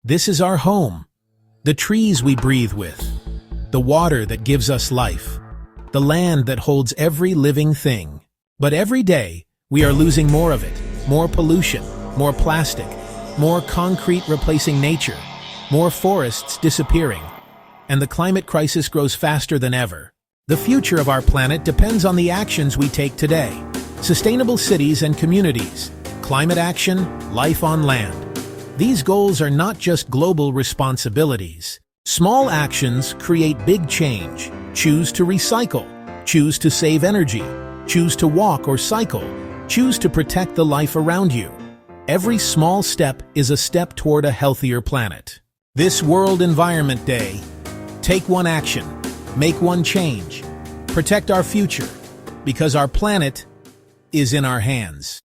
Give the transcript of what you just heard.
This is our home. The trees we breathe with, the water that gives us life, the land that holds every living thing. But every day, we are losing more of it. More pollution, more plastic, more concrete replacing nature, more forests disappearing. And the climate crisis grows faster than ever. The future of our planet depends on the actions we take today. Sustainable cities and communities, climate action, life on land. These goals are not just global responsibilities. Small actions create big change. Choose to recycle. Choose to save energy. Choose to walk or cycle. Choose to protect the life around you. Every small step is a step toward a healthier planet. This World Environment Day, take one action, make one change, protect our future, because our planet is in our hands.